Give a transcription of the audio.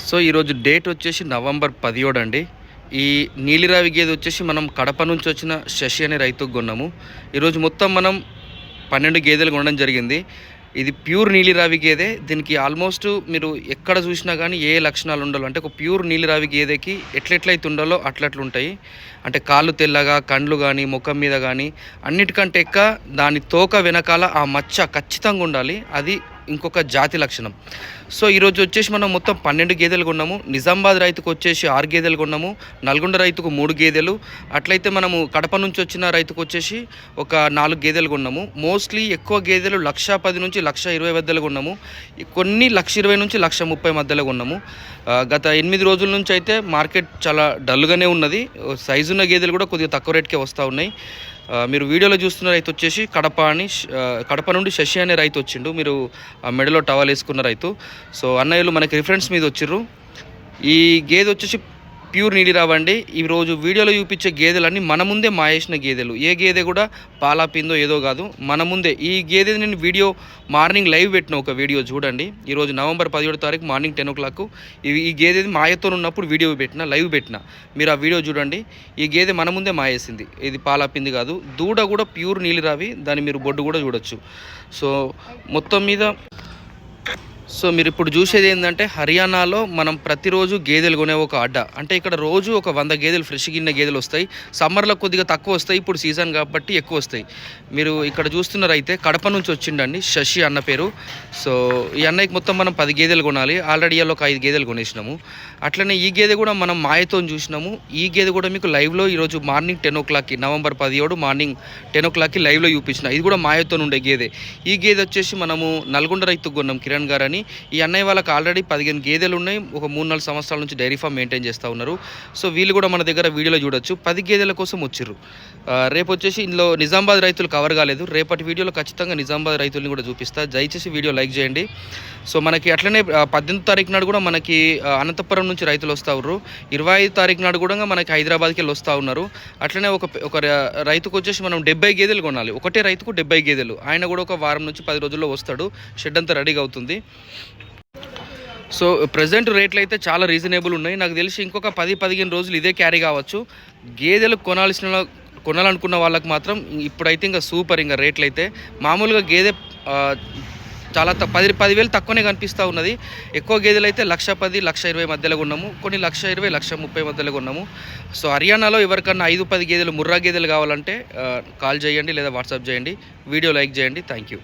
So ఈరోజు date వచ్చేసి November 17 అండి. ఈ నీలిరావి గేదె వచ్చేసి మనం కడప నుంచి వచ్చిన శశి అనే రైతుకు కొన్నాము. ఈరోజు మొత్తం మనం 12 గేదెలు కొనడం జరిగింది. ఇది ప్యూర్ నీలిరావి గేదె. దీనికి ఆల్మోస్ట్ మీరు ఎక్కడ చూసినా కానీ ఏ లక్షణాలు ఉండాలో, అంటే ఒక ప్యూర్ నీలిరావి గేదెకి ఎట్లెట్లయితే ఉండాలో అట్లట్లు ఉంటాయి. అంటే కాళ్ళు తెల్లగా, కండ్లు కానీ, ముఖం మీద కానీ, అన్నిటికంటే దాని తోక వెనకాల ఆ మచ్చ ఖచ్చితంగా ఉండాలి. అది ఇంకొక జాతి లక్షణం. సో ఈరోజు వచ్చేసి మనం మొత్తం 12 గేదెలు కొన్నాము. నిజామాబాద్ రైతుకు వచ్చేసి 6 గేదెలు కొన్నాము. నల్గొండ రైతుకు 3 గేదెలు. అట్లయితే మనము కడప నుంచి వచ్చిన రైతుకు వచ్చేసి ఒక 4 గేదెలు కొన్నాము. మోస్ట్లీ ఎక్కువ గేదెలు 1,10,000 నుంచి 1,20,000 మధ్యలో కొన్నాము. కొన్ని 1,20,000 నుంచి 1,30,000 మధ్యలో కొన్నాము. గత 8 రోజుల నుంచి అయితే మార్కెట్ చాలా డల్గానే ఉన్నది. సైజు ఉన్న గేదెలు కూడా కొద్దిగా తక్కువ రేట్కే వస్తూ ఉన్నాయి. మీరు వీడియోలో చూస్తున్న రైతు వచ్చేసి కడప నుండి శశి అనే రైతు వచ్చిండు. మీరు మెడలో టవల్ వేసుకున్న రైతు. సో అన్నయ్యలు మనకి రిఫరెన్స్ మీద వచ్చిర్రు. ఈ గేదె వచ్చేసి ప్యూర్ నీలిరావండి. ఈరోజు వీడియోలో చూపించే గేదెలన్నీ మన ముందే మాయేసిన గేదెలు. ఏ గేదె కూడా పాలా పిందో ఏదో కాదు, మన ముందే. ఈ గేదె నేను వీడియో మార్నింగ్ లైవ్ పెట్టిన ఒక వీడియో చూడండి. ఈరోజు నవంబర్ 17 తారీఖు మార్నింగ్ 10 o'clock ఈ గేదె మాయతో ఉన్నప్పుడు వీడియో పెట్టిన, లైవ్ పెట్టిన. మీరు ఆ వీడియో చూడండి. ఈ గేదె మన ముందే మాయేసింది. ఇది పాలా పింది కాదు. దూడ కూడా ప్యూర్ నీలిరావి. దాన్ని మీరు బొడ్డు కూడా చూడొచ్చు. సో మొత్తం మీద మీరు ఇప్పుడు చూసేది ఏంటంటే, హర్యానాలో మనం ప్రతిరోజు గేదెలు కొనే ఒక అడ్డా. అంటే ఇక్కడ రోజు ఒక 100 గేదెలు ఫ్రెష్ గిన్నె గేదెలు వస్తాయి. సమ్మర్లో కొద్దిగా తక్కువ వస్తాయి, ఇప్పుడు సీజన్ కాబట్టి ఎక్కువ వస్తాయి. మీరు ఇక్కడ చూస్తున్నారైతే కడప నుంచి వచ్చిండండి శశి అన్న పేరు. సో ఈ అన్నయ్యకి మొత్తం మనం 10 గేదెలు కొనాలి. ఆల్రెడీ ఒక 5 గేదెలు కొనేసినాము. అట్లనే ఈ గేదె కూడా మనం మాయతో చూసినాము. ఈ గేదె కూడా మీకు లైవ్లో ఈరోజు morning 10 o'clock November 17 morning 10 o'clock లైవ్లో చూపించిన. ఇది కూడా మాయతో ఉండే గేదె. ఈ గేదె వచ్చేసి మనము నల్గొండ రైతుకు కొన్నాం, కిరణ్ గారు అని. ఈ అన్నయ్య వాళ్ళకి ఆల్రెడీ 15 గేదెలు ఉన్నాయి. ఒక 3-4 సంవత్సరాల నుంచి డైరీ ఫామ్ మెయింటైన్ చేస్తూ ఉన్నారు. సో వీళ్ళు కూడా మన దగ్గర వీడియోలో చూడొచ్చు. 10 గేదెల కోసం వచ్చిర్రు. రేపు వచ్చేసి ఇందులో నిజామాబాద్ రైతులు కవర్ కాలేదు. రేపటి వీడియోలో ఖచ్చితంగా నిజామాబాద్ రైతుల్ని కూడా చూపిస్తా. దయచేసి వీడియో లైక్ చేయండి. సో మనకి అట్లనే 18 తారీఖు నాడు కూడా మనకి అనంతపురం నుంచి రైతులు వస్తూ ఉన్నారు. 25 తారీఖు నాడు కూడా మనకి హైదరాబాద్కి వెళ్ళి వస్తూ ఉన్నారు. అట్లనే ఒక రైతుకు వచ్చేసి మనం 70 గేదెలు కొనాలి. ఒకటే రైతుకు 70 గేదెలు. ఆయన కూడా ఒక వారం నుంచి 10 రోజుల్లో వస్తాడు. షెడ్ అంతా రెడీగా అవుతుంది. సో ప్రజెంట్ రేట్లు అయితే చాలా రీజనబుల్ ఉన్నాయి. నాకు తెలిసి ఇంకొక 10-15 రోజులు ఇదే క్యారీ కావచ్చు. గేదెలు కొనాలనుకున్న వాళ్ళకి మాత్రం ఇప్పుడైతే ఇంకా సూపర్. ఇంకా రేట్లు అయితే మామూలుగా గేదె చాలా 10,000 తక్కువనే కనిపిస్తూ ఉన్నది. ఎక్కువ గేదెలు అయితే 1,10,000, 1,20,000 మధ్యలో కొన్నాము. కొన్ని 1,20,000, 1,30,000 మధ్యలో కొన్నాము. సో హర్యానాలో ఎవరికన్నా 5-10 గేదెలు ముర్రా గేదెలు కావాలంటే కాల్ చేయండి లేదా వాట్సాప్ చేయండి. వీడియో లైక్ చేయండి. Thank you.